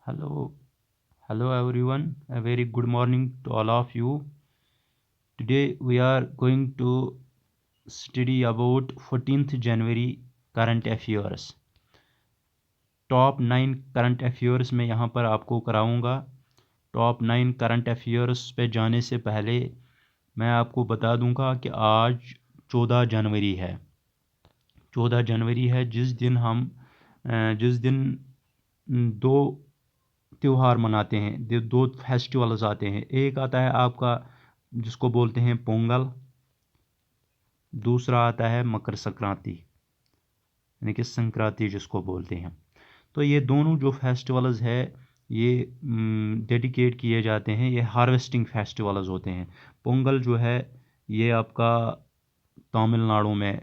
Hello, hello everyone. A very good morning to all of you. Today we are going to study about 14th January current affairs. Top 9 current affairs में यहाँ पर आपको कराऊंगा। Top 9 current affairs पे जाने से पहले मैं आपको बता दूंगा कि आज 14 जनवरी है। 14 जनवरी है जिस दिन दो त्यौहार मनाते हैं, दो फेस्टिवल्स आते हैं। एक आता है आपका जिसको बोलते हैं पोंगल, दूसरा आता है मकर संक्रांति यानी कि संक्रांति जिसको बोलते हैं। तो ये दोनों जो फेस्टिवल्स है ये डेडिकेट किए जाते हैं, ये हार्वेस्टिंग फेस्टिवल्स होते हैं। पोंगल जो है ये आपका तमिलनाडु में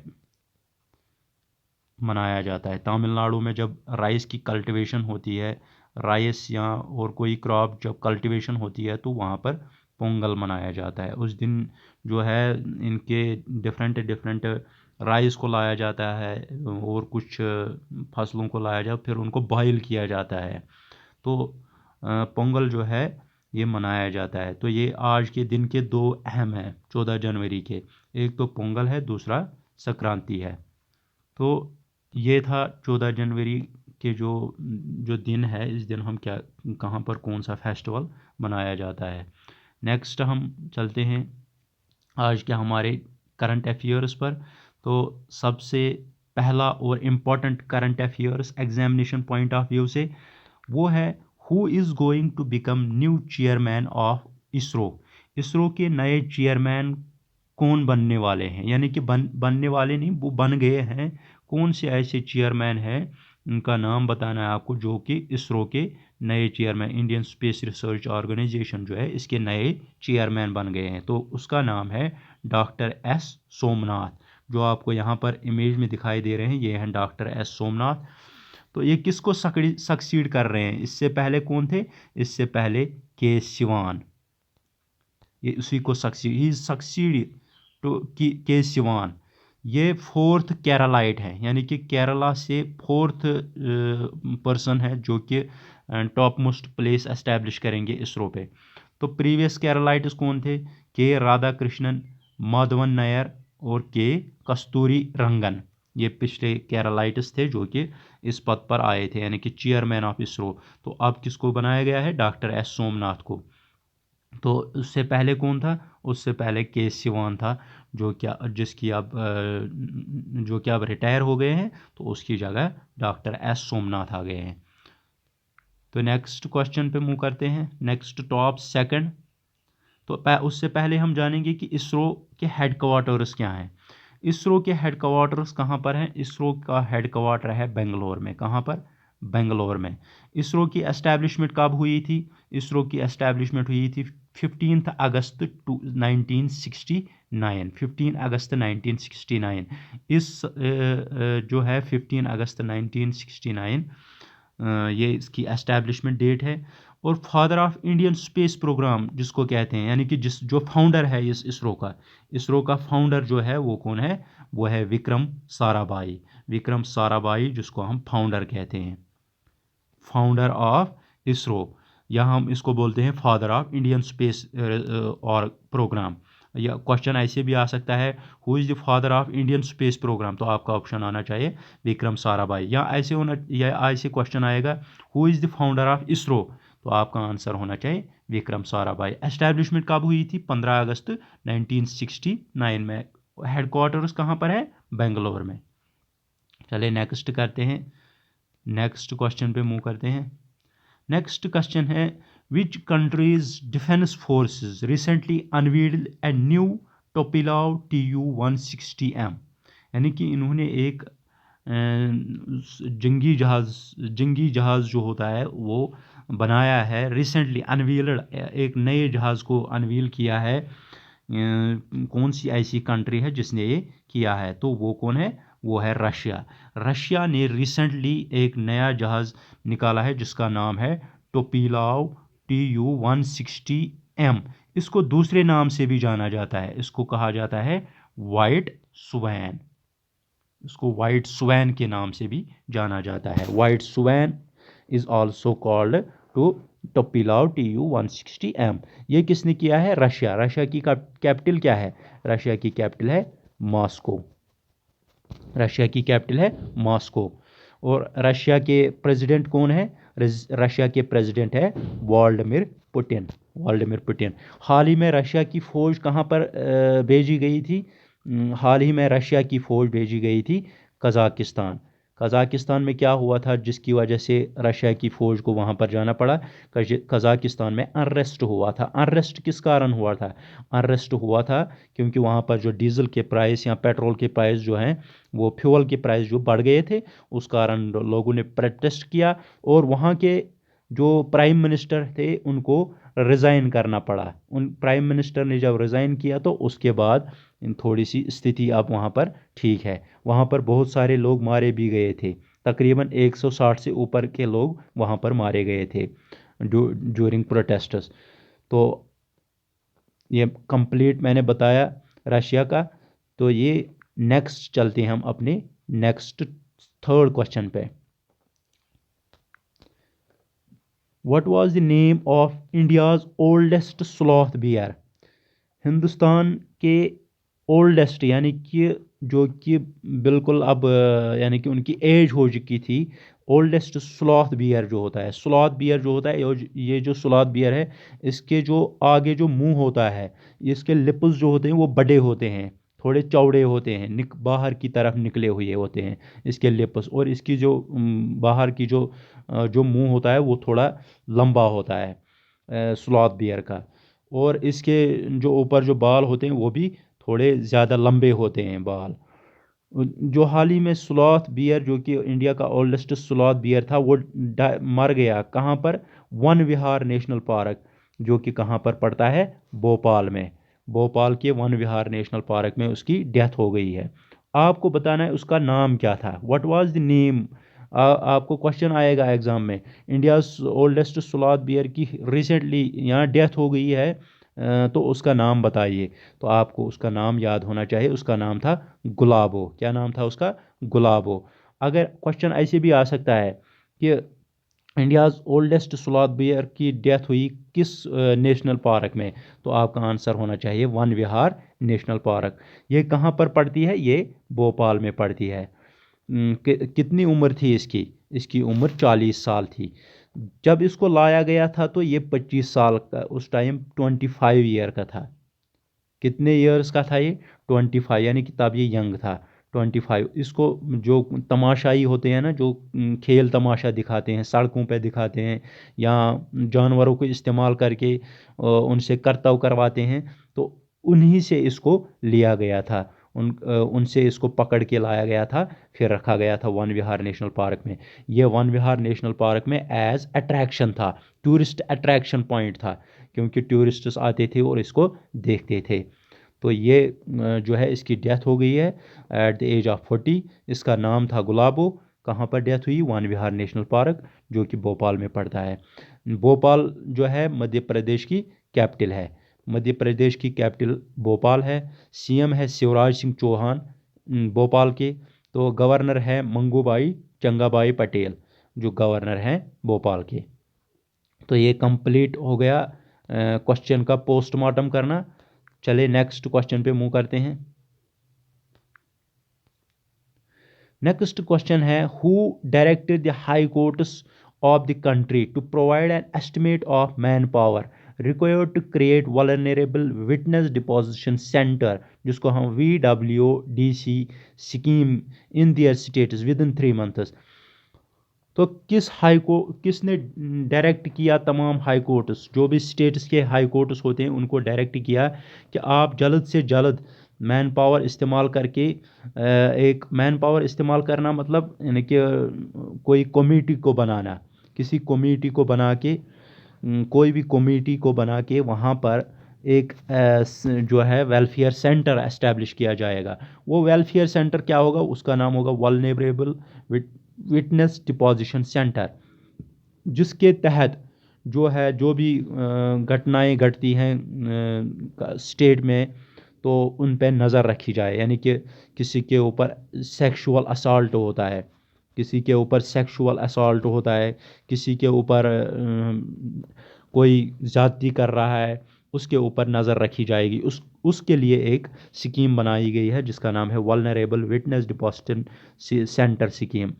मनाया जाता है। तमिलनाडु में जब राइस की कल्टीवेशन होती है, राइस या और कोई क्रॉप जब कल्टीवेशन होती है तो वहाँ पर पोंगल मनाया जाता है। उस दिन जो है इनके डिफरेंट डिफरेंट राइस को लाया जाता है और कुछ फसलों को लाया जाता है, फिर उनको बॉयल किया जाता है। तो पोंगल जो है ये मनाया जाता है। तो ये आज के दिन के दो अहम हैं 14 जनवरी के। एक तो पोंगल है, दूसरा संक्रांति है। तो ये था 14 जनवरी के जो दिन है, इस दिन हम क्या कहाँ पर कौन सा फेस्टिवल मनाया जाता है। नेक्स्ट हम चलते हैं आज के हमारे करंट अफेयर्स पर। तो सबसे पहला और important current affairs examination point of view से वो है, who is going to become new chairman of ISRO. ISRO के नए चेयरमैन कौन बनने वाले हैं, यानी कि बनने वाले नहीं, वो बन गए हैं। कौन से ऐसे चेयरमैन हैं, उनका नाम बताना है आपको, जो कि इसरो के नए chairman, Indian space research organisation जो है इसके नए चेयरमैन बन गए हैं। तो उसका नाम है डॉक्टर एस सोमनाथ। जो आपको यहाँ पर इमेज में दिखाई दे रहे हैं ये हैं डॉक्टर एस सोमनाथ। तो ये किसको सक्सीड कर रहे हैं? इससे पहले कौन थे? इससे पहले के सिवान, ये उसी को सक्सीड टू के सिवान। ये फोर्थ केरलाइट है, यानी कि केरला से फोर्थ पर्सन है जो कि टॉप मोस्ट प्लेस एस्टैब्लिश करेंगे इसरो पे। तो प्रीवियस केरलाइट्स कौन थे? के राधाकृष्णन, माधवन नायर और के कस्तूरी रंगन। ये पिछले केरलाइट्स थे जो कि इस पद पर आए थे, यानी कि चेयरमैन ऑफ इसरो। तो अब किसको बनाया गया है? डॉक्टर एस सोमनाथ को। तो उससे पहले कौन था? उससे पहले के सिवान था, जो कि अब रिटायर हो गए हैं। तो उसकी जगह डॉक्टर एस सोमनाथ आ गए हैं। तो नेक्स्ट क्वेश्चन पे मूव करते हैं। Next top second. तो उससे पहले हम जानेंगे कि इसरो के हेडक्वार्टर्स क्या हैं। इसरो के हेडक्वार्टर्स कहाँ पर हैं? इसरो का हेडक्वार्टर है बेंगलोर में। कहाँ पर? बेंगलोर में। इसरो की एस्टैब्लिशमेंट कब हुई थी? इसरो की एस्टैब्लिशमेंट हुई थी 15 अगस्त 1969। 15 अगस्त 1969 इस जो है 15 अगस्त 1969 ये इसकी एस्टैब्लिशमेंट डेट है। और father of Indian space programme जिसको कहते हैं, यानी कि जो फाउंडर है इस इसरो का फाउंडर जो है वो कौन है? वो है विक्रम साराभाई। विक्रम साराभाई जिसको हम फाउंडर कहते हैं, फाउंडर ऑफ इसरो, या हम इसको बोलते हैं फादर ऑफ इंडियन स्पेस और प्रोग्राम। या क्वेश्चन ऐसे भी आ सकता है, who is the father of Indian space programme? तो आपका ऑप्शन आना चाहिए विक्रम साराभाई। या ऐसे क्वेश्चन आएगा, who is the founder of ISRO? तो आपका आंसर होना चाहिए विक्रम साराभाई। एस्टैब्लिशमेंट कब हुई थी? 15 अगस्त 1969 में। हेडक्वार्टर्स कहाँ पर है? बेंगलोर में। चलिए नेक्स्ट करते हैं, नेक्स्ट क्वेश्चन पे मूव करते हैं। नेक्स्ट क्वेश्चन है, which countries defence forces recently unveiled a new Tupolev Tu-160M। यानी कि इन्होंने एक जंगी जहाज़ जो होता है वो बनाया है रिसेंटली, अनवील्ड, एक नए जहाज़ को अनवील किया है। कौन सी ऐसी कंट्री है जिसने ये किया है? तो वो कौन है? वो है रशिया। रशिया ने रिसेंटली एक नया जहाज़ निकाला है जिसका नाम है टोपिलाव Tu-160M। इसको दूसरे नाम से भी जाना जाता है, इसको कहा जाता है वाइट स्वैन। इसको वाइट स्वैन के नाम से भी जाना जाता है। White swan is also called to Tupolev Tu-160M। ये किसने किया है? रशिया। रशिया की कैपिटल क्या है? रशिया की कैपिटल है मॉस्को। रशिया की कैपिटल है मॉस्को। और रशिया के प्रेसिडेंट कौन है? रशिया के प्रेसिडेंट है व्लादिमीर पुतिन। Vladimir Putin. हाल ही में रशिया की फ़ौज कहाँ पर भेजी गई थी? हाल ही में रशिया की फ़ौज भेजी गई थी कज़ाकिस्तान। कज़ाकिस्तान में क्या हुआ था जिसकी वजह से रशिया की फ़ौज को वहाँ पर जाना पड़ा? कज़ाकिस्तान में अनरेस्ट हुआ था। अनरेस्ट किस कारण हुआ था? अनरेस्ट हुआ था क्योंकि वहाँ पर जो डीजल के प्राइस या पेट्रोल के प्राइस जो हैं, वो फ्यूल के प्राइस जो बढ़ गए थे, उस कारण लोगों ने प्रोटेस्ट किया और वहाँ के जो प्राइम मिनिस्टर थे उनको रिज़ाइन करना पड़ा। उन प्राइम मिनिस्टर ने जब रिज़ाइन किया तो उसके बाद थोड़ी सी स्थिति अब वहाँ पर ठीक है। वहाँ पर बहुत सारे लोग मारे भी गए थे। तकरीबन 160 से ऊपर के लोग वहाँ पर मारे गए थे ड्यूरिंग प्रोटेस्ट्स। तो ये कंप्लीट मैंने बताया रशिया का। तो ये नेक्स्ट चलते हैं हम अपने नेक्स्ट थर्ड क्वेश्चन पे। What was the name of India's oldest sloth bear? Hindustan के ओल्डेस्ट यानी कि जो कि बिल्कुल अब यानी कि उनकी एज हो चुकी थी, ओल्डेस्ट स्लॉथ बियर जो होता है, स्लॉथ बियर जो होता है, ये जो स्लॉथ बियर है, इसके जो आगे जो मुंह होता है, इसके लिप्स जो होते हैं वो बड़े होते हैं, थोड़े चौड़े होते हैं, बाहर की तरफ निकले हुए होते हैं इसके लिप्स। और इसकी जो बाहर की जो मुंह होता है वो थोड़ा लंबा होता है स्लॉथ बियर का। और इसके जो ऊपर जो बाल होते हैं वो भी थोड़े ज़्यादा लंबे होते हैं बाल। जो हाल ही में स्लॉथ बियर जो कि इंडिया का ओल्डेस्ट स्लॉथ बियर था वो मर गया। कहाँ पर? वन विहार नेशनल पार्क, जो कि कहाँ पर पड़ता है? भोपाल में। भोपाल के वन विहार नेशनल पार्क में उसकी डेथ हो गई है। आपको बताना है उसका नाम क्या था। What was the name? आपको क्वेश्चन आएगा एग्जाम में। इंडिया ओल्डेस्ट स्लॉथ बियर की रिसेंटली यहाँ डेथ हो गई है, तो उसका नाम बताइए। तो आपको उसका नाम याद होना चाहिए। उसका नाम था गुलाबो। क्या नाम था उसका? गुलाबो। अगर क्वेश्चन ऐसे भी आ सकता है कि इंडियाज़ ओल्डेस्ट स्लॉथ बियर की डेथ हुई किस नेशनल पार्क में, तो आपका आंसर होना चाहिए वन विहार नेशनल पार्क। ये कहाँ पर पड़ती है? ये भोपाल में पड़ती है। कितनी उम्र थी इसकी? इसकी उम्र 40 साल थी। जब इसको लाया गया था तो ये 25 साल का, उस टाइम 25 ईयर का था। कितने ईयर्स का था ये? 25, यानी कि तब ये यंग था। 25। इसको जो तमाशाई होते हैं ना, जो खेल तमाशा दिखाते हैं, सड़कों पे दिखाते हैं या जानवरों को इस्तेमाल करके उनसे करतब करवाते हैं, तो उन्हीं से इसको लिया गया था। उनसे इसको पकड़ के लाया गया था, फिर रखा गया था वन विहार नेशनल पार्क में। ये वन विहार नेशनल पार्क में एज अट्रैक्शन था, टूरिस्ट अट्रैक्शन पॉइंट था, क्योंकि टूरिस्ट्स आते थे और इसको देखते थे। तो ये जो है इसकी डेथ हो गई है एट द एज ऑफ 40। इसका नाम था गुलाबो। कहाँ पर डेथ हुई? वन विहार नेशनल पार्क, जो कि भोपाल में पड़ता है। भोपाल जो है मध्य प्रदेश की कैपिटल है। मध्य प्रदेश की कैपिटल भोपाल है। सीएम है शिवराज सिंह चौहान भोपाल के। तो गवर्नर है मंगूबाई चंगाबाई पटेल, जो गवर्नर हैं भोपाल के। तो ये कंप्लीट हो गया क्वेश्चन का पोस्टमार्टम करना। चले नेक्स्ट क्वेश्चन पे मूव करते हैं। नेक्स्ट क्वेश्चन है, who directed the high courts of the country to provide an estimate of man power required to create vulnerable witness deposition centre, जिसको हम VWDC scheme in their states within 3 months. तो किसने direct किया? तमाम high courts, जो भी states के high courts होते हैं, उनको डायरेक्ट किया कि आप जल्द से जल्द मैन पावर इस्तेमाल करके एक मैन पावर इस्तेमाल करना मतलब यानी कि कोई कमेटी को बनाना, किसी कमेटी को बना के कोई भी कमेटी को बना के वहाँ पर एक जो है वेलफेयर सेंटर एस्टेब्लिश किया जाएगा। वो वेलफेयर सेंटर क्या होगा? उसका नाम होगा वल्नरेबल विटनेस डिपोजिशन सेंटर, जिसके तहत जो है जो भी घटनाएं घटती हैं स्टेट में, तो उन पे नज़र रखी जाए। यानी कि किसी के ऊपर सेक्सुअल असॉल्ट होता है किसी के ऊपर सेक्सुअल असॉल्ट होता है, किसी के ऊपर कोई ज़्यादती कर रहा है, उसके ऊपर नज़र रखी जाएगी। उसके लिए एक स्कीम बनाई गई है जिसका नाम है vulnerable witness deposit centre scheme.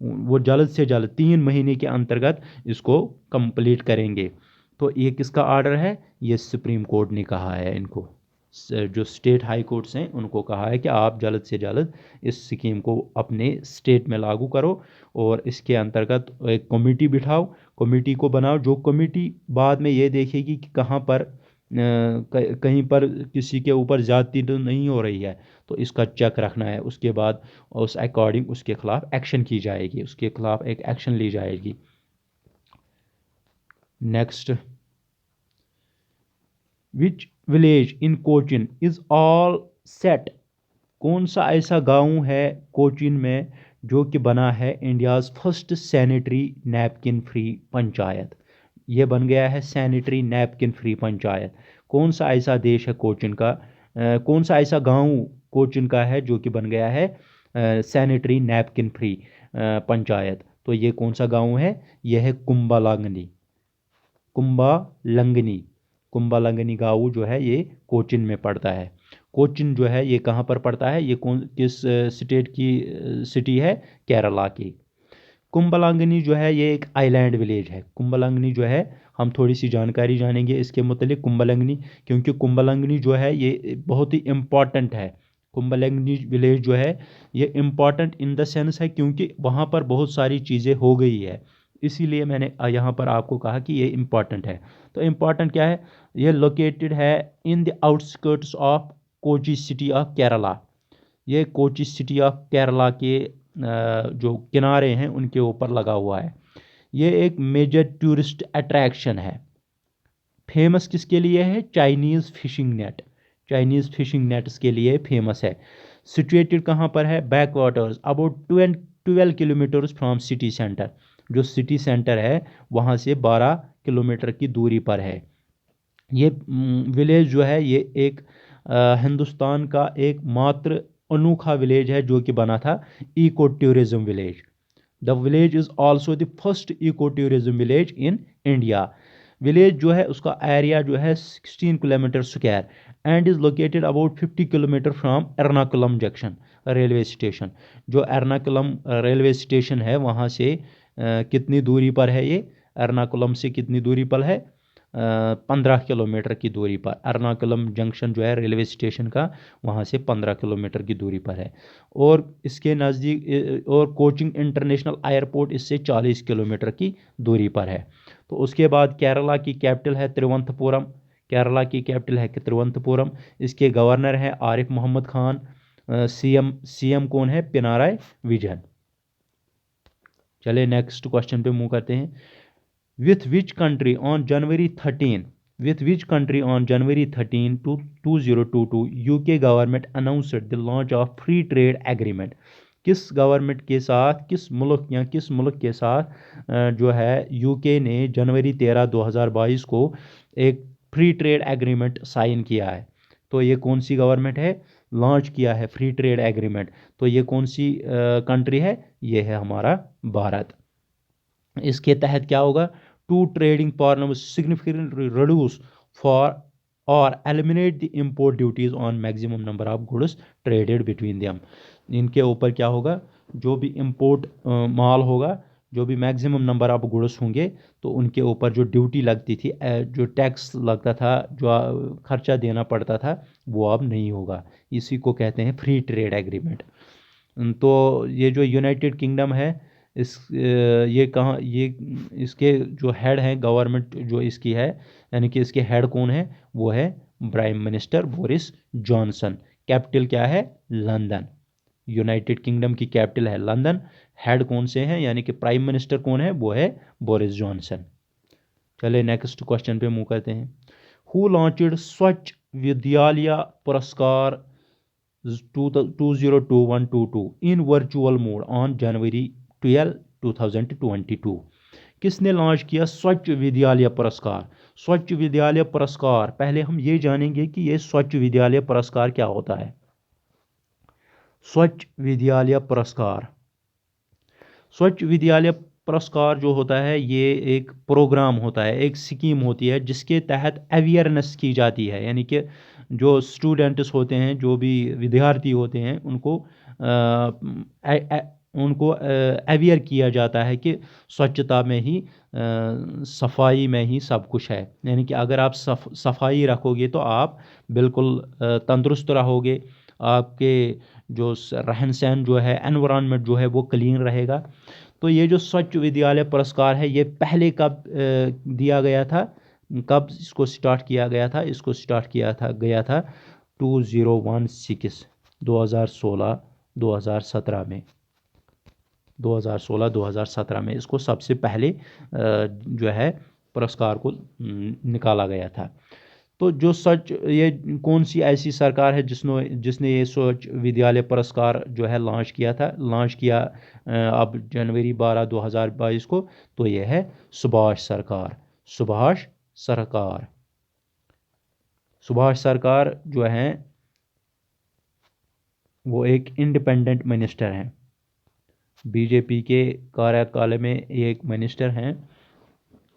वो जल्द से जल्द 3 महीने के अंतर्गत इसको कंप्लीट करेंगे। तो ये किसका ऑर्डर है? ये सुप्रीम कोर्ट ने कहा है इनको, जो स्टेट हाई कोर्ट्स हैं उनको कहा है कि आप जल्द से जल्द इस स्कीम को अपने स्टेट में लागू करो और इसके अंतर्गत एक कमेटी बिठाओ, कमेटी को बनाओ, जो कमेटी बाद में ये देखेगी कि कहाँ पर कहीं पर किसी के ऊपर ज़्यादती तो नहीं हो रही है, तो इसका चेक रखना है। उसके बाद उस अकॉर्डिंग उसके खिलाफ एक्शन की जाएगी, उसके खिलाफ एक एक्शन ली जाएगी। Next, which village in Cochin is all set? कौन सा ऐसा गांव है कोचिन में जो कि बना है India's first sanitary napkin free panchayat? ये बन गया है सैनिटरी नैपकिन फ्री पंचायत। कौन सा ऐसा देश है कोचिन का, कौन सा ऐसा गांव कोचिन का है जो कि बन गया है सैनिटरी नैपकिन फ्री पंचायत? तो ये कौन सा गांव है? यह है कुंबालांगनी। कुंबालंगनी, कुंबालंगनी गांव जो है ये कोचिन में पड़ता है। कोचिन जो है ये कहाँ पर पड़ता है? ये कौन किस स्टेट की सिटी है? केरला की। कुंबलांगनी जो है ये एक आइलैंड विलेज है। कुंबलांगनी जो है, हम थोड़ी सी जानकारी जानेंगे इसके मुतालिक कुंबलांगनी, क्योंकि कुंबलांगनी जो है ये बहुत ही इम्पॉर्टेंट है। कुंबलांगनी विलेज जो है ये इम्पॉर्टेंट इन द सेंस है क्योंकि वहाँ पर बहुत सारी चीज़ें हो गई है, इसीलिए मैंने यहाँ पर आपको कहा कि ये इम्पॉर्टेंट है। तो इम्पॉर्टेंट क्या है? ये लोकेटेड है in the outskirts of Kochi city of Kerala. ये कोची सिटी ऑफ केरला के जो किनारे हैं उनके ऊपर लगा हुआ है। ये एक मेजर टूरिस्ट अट्रैक्शन है। फेमस किसके लिए है? Chinese fishing net, Chinese fishing nets के लिए फेमस है। सिचुएटेड कहाँ पर है? Back waters about 12 kilometres from city centre. जो सिटी सेंटर है वहाँ से 12 किलोमीटर की दूरी पर है। ये विलेज जो है ये एक हिंदुस्तान का एक मात्र अनोखा विलेज है जो कि बना था eco tourism village. The village is also the first eco tourism village in India. Village जो है उसका एरिया जो है 16 kilometre square and is located about 50 kilometre from Ernakulam junction railway station. जो एर्नाकुलम रेलवे स्टेशन है वहाँ से कितनी दूरी पर है ये? एर्नाकुलम से कितनी दूरी पर है? 15 किलोमीटर की दूरी पर। एर्नाकुलम जंक्शन जो है रेलवे स्टेशन का, वहाँ से 15 किलोमीटर की दूरी पर है। और इसके नज़दीक और कोचिंग इंटरनेशनल एयरपोर्ट इससे 40 किलोमीटर की दूरी पर है। तो उसके बाद केरला की कैपिटल है तिरुवनंतपुरम। केरला की कैपिटल है कि तिरुवनंतपुरम। इसके गवर्नर है आरिफ मोहम्मद खान। सीएम कौन है? पिनाराई विजयन। चले नेक्स्ट क्वेश्चन पे मूव करते हैं। With which country on January 13, with which country on January 13 to 2022 UK government announced the launch of free trade agreement? किस गवर्नमेंट के साथ, किस मुल्क या किस मुल्क के साथ जो है यूके ने जनवरी 13 2022 को एक फ्री ट्रेड एग्रीमेंट साइन किया है? तो ये कौन सी गवर्नमेंट है? लॉन्च किया है फ्री ट्रेड एग्रीमेंट। तो ये कौन सी कंट्री है? ये है हमारा भारत। इसके तहत क्या होगा? Two trading partners significantly reduce for और eliminate the import duties on maximum number of goods traded between them. इनके ऊपर क्या होगा? जो भी इंपोर्ट माल होगा, जो भी मैक्सिमम नंबर ऑफ गुड्स होंगे, तो उनके ऊपर जो ड्यूटी लगती थी, जो टैक्स लगता था, जो खर्चा देना पड़ता था, वो अब नहीं होगा। इसी को कहते हैं फ्री ट्रेड एग्रीमेंट। तो ये जो यूनाइटेड किंगडम है, ये कहाँ, ये इसके जो हेड हैं, गवर्नमेंट जो इसकी है, यानी कि इसके हेड कौन है? वो है prime minister Boris Johnson. Capital क्या है? लंदन। यूनाइटेड किंगडम की कैपिटल है लंदन। हेड कौन से हैं, यानी कि प्राइम मिनिस्टर कौन है? वो है बोरिस जॉनसन। चले नेक्स्ट क्वेश्चन पे मूव करते हैं। हु लॉन्च्ड स्वच्छ विद्यालय पुरस्कार 2021-22 इन वर्चुअल मोड ऑन जनवरी 12, 2022? किसने लॉन्च किया स्वच्छ विद्यालय पुरस्कार? स्वच्छ विद्यालय पुरस्कार, पहले हम ये जानेंगे कि ये स्वच्छ विद्यालय पुरस्कार क्या होता है। स्वच्छ विद्यालय पुरस्कार, स्वच्छ विद्यालय पुरस्कार जो होता है ये एक प्रोग्राम होता है, एक स्कीम होती है जिसके तहत अवेयरनेस की जाती है, यानी कि जो स्टूडेंट्स होते हैं, जो भी विद्यार्थी होते हैं, उनको अवेयर किया जाता है कि स्वच्छता में ही सफाई में ही सब कुछ है। यानी कि अगर आप सफाई रखोगे तो आप बिल्कुल तंदुरुस्त रहोगे, आपके जो रहन सहन जो है, एनवायरनमेंट जो है वो क्लीन रहेगा। तो ये जो स्वच्छ विद्यालय पुरस्कार है ये पहले कब दिया गया था, कब इसको स्टार्ट किया गया था? इसको स्टार्ट किया था गया था 2016 2016 2017 में, 2016-2017 में इसको सबसे पहले जो है पुरस्कार को निकाला गया था। तो जो सच ये कौन सी ऐसी सरकार है जिसने ये स्वच्छ विद्यालय पुरस्कार जो है लॉन्च किया अब जनवरी 12 2022 को? तो ये है सुभाष सरकार। सरकार सुभाष सरकार जो हैं वो एक इंडिपेंडेंट मिनिस्टर हैं, बीजेपी के कार्यकाल में एक मिनिस्टर हैं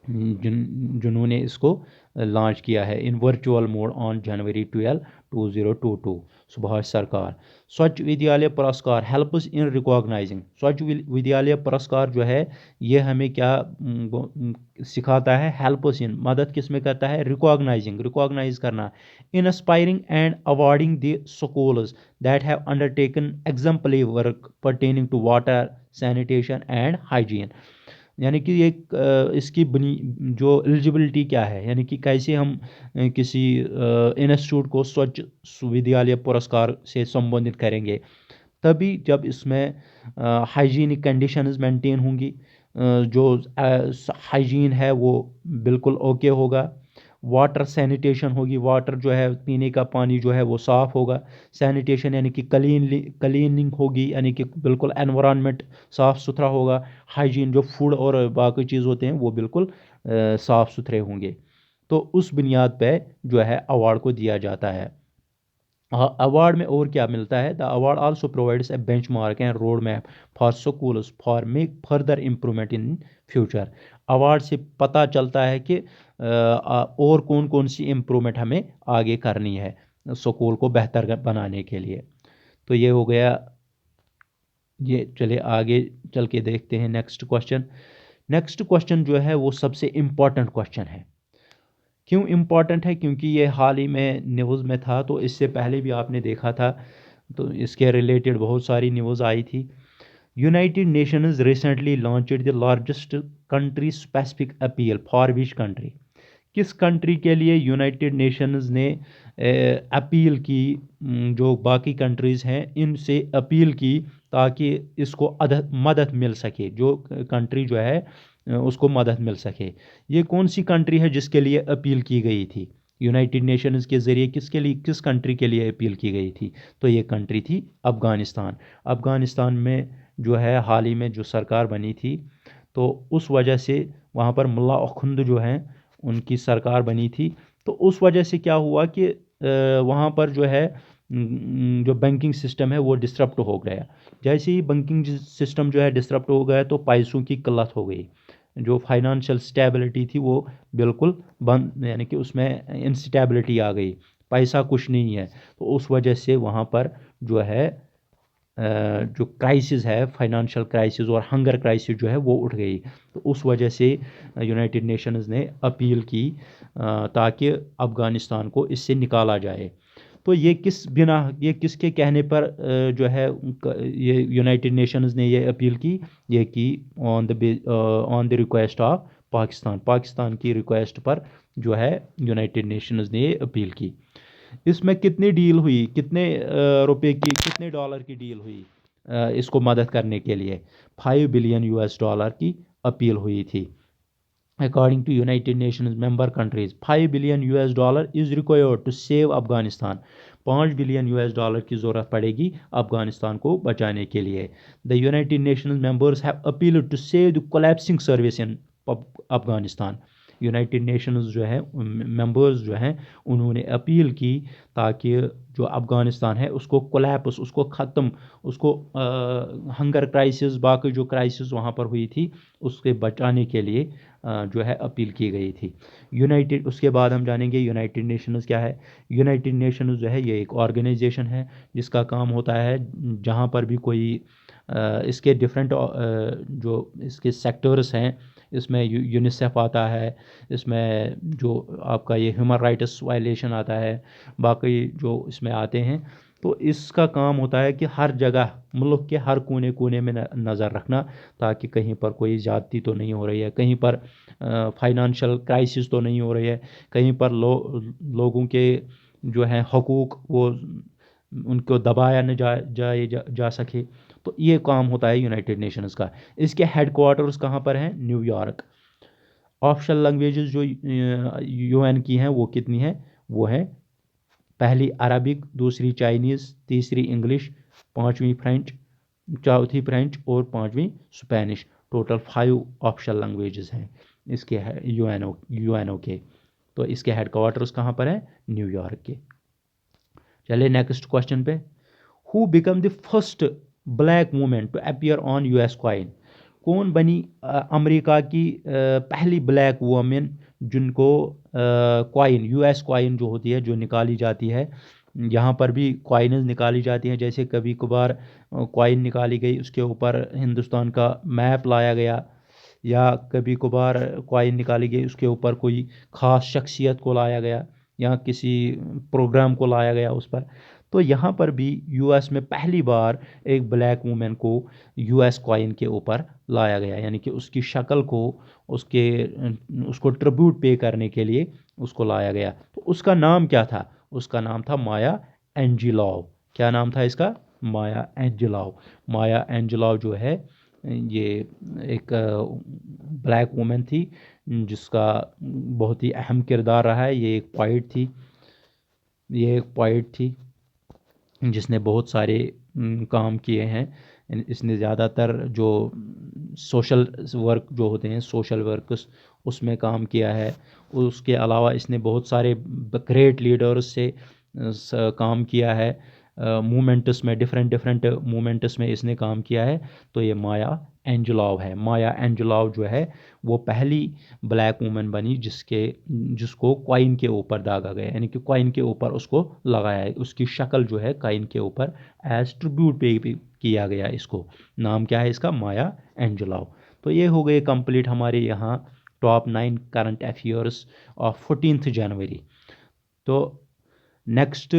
जिन्होंने इसको लॉन्च किया है in virtual mode on January 12 2022। Subhas Sarkar Swachh विद्यालय पुरस्कार हेल्प्स इन रिकॉग्नाइजिंग। स्वच्छ विद्यालय पुरस्कार जो है ये हमें क्या सिखाता है? हेल्प्स इन, मदद किस में करता है? रिकॉग्नाइज करना। In inspiring and awarding the schools that have undertaken exemplary work pertaining to water sanitation and hygiene. यानी कि एक इसकी जो एलिजिबिलिटी क्या है, यानी कि कैसे हम किसी इंस्टीट्यूट को स्वच्छ विद्यालय पुरस्कार से संबोधित करेंगे? तभी जब इसमें हाइजीनिक कंडीशंस मेंटेन होंगी, जो हाइजीन है वो बिल्कुल ओके होगा, वाटर सैनिटेशन होगी, वाटर जो है पीने का पानी जो है वो साफ़ होगा, सैनिटेशन यानी कि क्लीनिंग होगी, यानी कि बिल्कुल एनवायरनमेंट साफ़ सुथरा होगा, हाइजीन जो फूड और बाकी चीज़ होते हैं वो बिल्कुल साफ़ सुथरे होंगे। तो उस बुनियाद पे जो है अवार्ड को दिया जाता है। अवार्ड में और क्या मिलता है? The award also provides a benchmark and road map for schools for make further improvement in future. Award से पता चलता है कि और कौन कौन सी इम्प्रूवमेंट हमें आगे करनी है स्कूल को बेहतर बनाने के लिए। तो ये हो गया ये। चलिए आगे चल के देखते हैं नेक्स्ट क्वेश्चन जो है वो सबसे इम्पॉर्टेंट क्वेश्चन है। क्यों इम्पॉर्टेंट है? क्योंकि ये हाल ही में न्यूज़ में था, तो इससे पहले भी आपने देखा था, तो इसके रिलेटेड बहुत सारी न्यूज़ आई थी। United Nations recently launched the largest country specific appeal for which country? किस कंट्री के लिए यूनाइटेड नेशंस ने अपील की, जो बाकी कंट्रीज़ हैं इनसे अपील की ताकि इसको मदद मिल सके, जो कंट्री जो है उसको मदद मिल सके। ये कौन सी कंट्री है जिसके लिए अपील की गई थी यूनाइटेड नेशंस के ज़रिए? किस कंट्री के लिए अपील की गई थी? तो ये कंट्री थी अफ़गानिस्तान। अफ़गानिस्तान में जो है हाल ही में जो सरकार बनी थी, तो उस वजह से वहाँ पर मुल्ला अखुंद जो हैं उनकी सरकार बनी थी। तो उस वजह से क्या हुआ कि वहाँ पर जो है जो बैंकिंग सिस्टम है वो डिस्टर्ब हो गया। जैसे ही बैंकिंग सिस्टम जो है डिस्टर्ब हो गया तो पैसों की किल्लत हो गई, जो फाइनेंशियल स्टेबिलिटी थी वो बिल्कुल बंद, यानी कि उसमें इंस्टेबिलिटी आ गई, पैसा कुछ नहीं है। तो उस वजह से वहाँ पर जो है जो क्राइसिस है, फाइनेंशियल क्राइसिस और हंगर क्राइसिस जो है वो उठ गई। तो उस वजह से यूनाइटेड नेशंस ने अपील की ताकि अफ़गानिस्तान को इससे निकाला जाए। तो ये किसके कहने पर जो है ये यूनाइटेड नेशंस ने ये अपील की? ये की on the request of Pakistan की रिक्वेस्ट पर जो है यूनाइटेड नेशंस ने ये अपील की। इसमें कितनी डील हुई, कितने रुपए की, कितने डॉलर की डील हुई इसको मदद करने के लिए? 5 बिलियन यूएस डॉलर की अपील हुई थी। According to United Nations member countries 5 billion US dollar is required to save Afghanistan. 5 billion US dollar की ज़रूरत पड़ेगी अफगानिस्तान को बचाने के लिए। The United Nations members have appealed to save the collapsing service in Afghanistan. United Nations जो है मेंबर्स जो हैं उन्होंने अपील की ताकि जो अफ़गानिस्तान है उसको कोलैप्स, उसको ख़त्म, उसको हंगर क्राइसिस बाकी जो क्राइसिस वहाँ पर हुई थी उसके बचाने के लिए जो है अपील की गई थी। यूनाइटेड, उसके बाद हम जानेंगे यूनाइटेड नेशंस क्या है। यूनाइटेड नेशंस जो है ये एक ऑर्गेनाइजेशन है जिसका काम होता है जहाँ पर भी कोई इसके डिफरेंट जो इसके सेक्टर्स हैं, इसमें यूनिसेफ आता है, इसमें जो आपका ये ह्यूमन राइट्स वायलेशन आता है, बाकी जो इसमें आते हैं। तो इसका काम होता है कि हर जगह मुल्क के हर कोने कोने में नज़र रखना, ताकि कहीं पर कोई ज़्यादती तो नहीं हो रही है, कहीं पर फाइनेंशियल क्राइसिस तो नहीं हो रही है, कहीं पर लोगों के जो हैं हकूक़ वो उनको दबाया न जा सके। तो ये काम होता है यूनाइटेड नेशंस का। इसके हेडक्वार्टर्स कहाँ पर हैं? न्यूयॉर्क। ऑफिशियल लैंग्वेजेस जो यूएन की हैं वो कितनी हैं? वो हैं पहली अरबिक, दूसरी चाइनीज़, तीसरी इंग्लिश, पांचवी फ्रेंच, चौथी फ्रेंच और पांचवी स्पेनिश। टोटल 5 ऑफिशियल लैंग्वेजेस हैं इसके यूएनओ के। तो इसके हेडक्वार्टर्स कहाँ पर हैं? न्यूयॉर्क के। चलिए नेक्स्ट क्वेश्चन पे। Who become the first black women to appear on US coin? कौन बनी अमेरिका की पहली ब्लैक वुमेन जिनको कॉइन, यूएस कॉइन जो होती है, जो निकाली जाती है, यहाँ पर भी कॉइन्स निकाली जाती हैं। जैसे कभी कभार कॉइन निकाली गई, उसके ऊपर हिंदुस्तान का मैप लाया गया, या कभी कभार कॉइन निकाली गई उसके ऊपर कोई ख़ास शख्सियत को लाया गया, या किसी प्रोग्राम को लाया गया उस पर। तो यहाँ पर भी यूएस में पहली बार एक ब्लैक वुमेन को यूएस कॉइन के ऊपर लाया गया, यानी कि उसकी शक्ल को उसको ट्रिब्यूट पे करने के लिए उसको लाया गया। तो उसका नाम क्या था? उसका नाम था माया एंजिलाओ। क्या नाम था इसका? माया एंजिलाओ। माया एंजिलाओ जो है ये एक ब्लैक वुमेन थी जिसका बहुत ही अहम किरदार रहा है। ये एक पोइट थी जिसने बहुत सारे काम किए हैं। इसने ज़्यादातर जो सोशल वर्क जो होते हैं, सोशल वर्क्स, उसमें काम किया है। उसके अलावा इसने बहुत सारे ग्रेट लीडर्स से काम किया है। मूवमेंट्स में, डिफरेंट डिफरेंट मूवमेंट्स में इसने काम किया है। तो ये माया एंजिलाओ है। माया एंजिलाओ जो है वो पहली ब्लैक वुमन बनी जिसको कॉइन के ऊपर दागा गया, यानी कि कॉइन के ऊपर उसको लगाया है। उसकी शक्ल जो है कॉइन के ऊपर एज ट्रिब्यूट पे किया गया। इसको नाम क्या है इसका? माया एंजिलाओ। तो ये हो गए कंप्लीट हमारे यहाँ टॉप 9 करंट अफेयर्स ऑफ 14 जनवरी। तो नेक्स्ट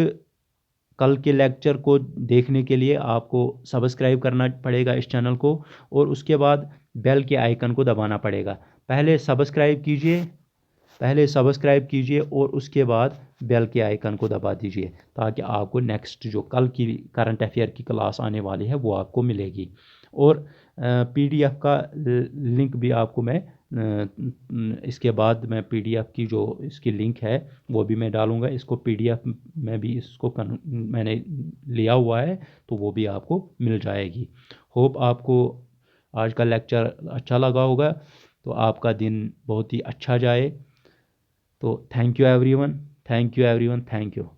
कल के लेक्चर को देखने के लिए आपको सब्सक्राइब करना पड़ेगा इस चैनल को, और उसके बाद बेल के आइकन को दबाना पड़ेगा। पहले सब्सक्राइब कीजिए और उसके बाद बेल के आइकन को दबा दीजिए, ताकि आपको नेक्स्ट जो कल की करंट अफेयर की क्लास आने वाली है वो आपको मिलेगी। और पीडीएफ का लिंक भी आपको मैं इसके बाद मैं पीडीएफ की जो इसकी लिंक है वो भी मैं डालूँगा। इसको पीडीएफ में भी इसको मैंने लिया हुआ है, तो वो भी आपको मिल जाएगी। होप आपको आज का लेक्चर अच्छा लगा होगा, तो आपका दिन बहुत ही अच्छा जाए। तो thank you everyone, thank you.